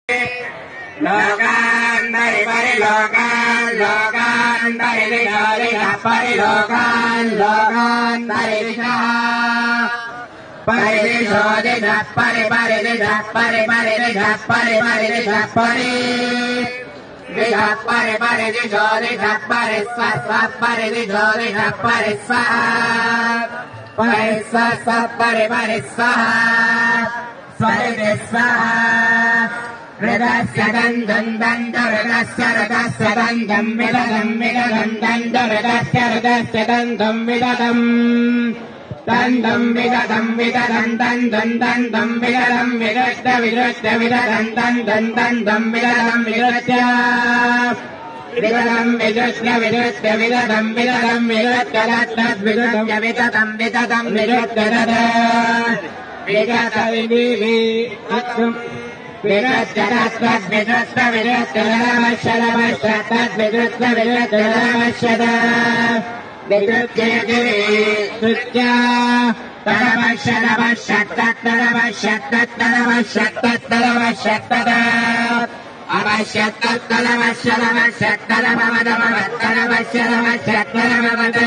लोकान् परिलोकान् लोकान् परिलोकान् परिलोकान् लोकान् परिदिशः परिदिशोदिशः परिपरिदिशः परिपरिदिशः परिपरिदिशः परिदिशः परिपरिदिशोदिशः परिस्वः परिदिशोदिशः परिस्वः परिस्वः परिपरिस्वः स्वरिदिस्वः हृदस्य दन्दम् दन्दहृदस्य हृदस्य दन्दम् विदधम् विदधम् दन्दहृदस्य हृदस्य दन्दम् विदधम् दन्दम् विदधम् विदधम् दन्दम् दन्दम् विदधम् विदृष्ट विदृष्ट विदधम् दन्दम् दन्दम् विदधम् विदृष्ट विदधम् विदृष्ट विदृष्ट विदधम् विदधम् विदृष्ट तद्विदृष्ट विदधम् विदधम् विदृष्ट विदध विदि विदृष्ट तद्विदृष्ट विदृष्ट नमश्यत तद्विदृष्ट विदृष्ट नमश्यत विदृष्टे कृत्य तदवश्यत वश्यत तदवश्यत तदवश्यत तदवश्यत अवश्यत तदवश्यत वश्यत तदवदवत् तदवश्यत वश्यत तदवद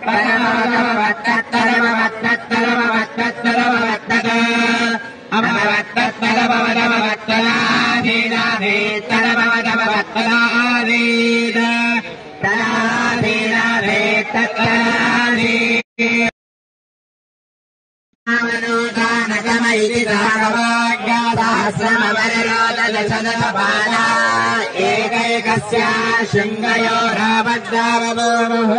तदवदवत् तदवत् तदवत् तदवत् अभवत् तदवदवत् तदाधीनाधे तदवदवत् तदाधीन तदाधीनाधे तदाधीन मनोदानकमैति सहस्रमवरोदशदशपाला एकैकस्य शृङ्गयोरावद्दावभूः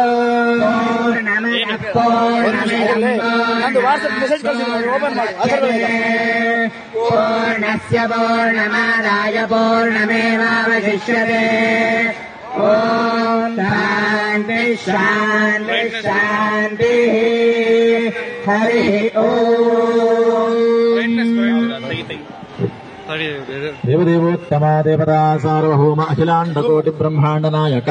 पूर्णस्य पूर्णमादाय पूर्णमेवावशिष्यते ॐ शान्ति शान्ति शान्तिः हरिः ॐ देवदेवोत्तमा देवता सार्वभौम अखिलाण्डकोटि ब्रह्माण्ड नायक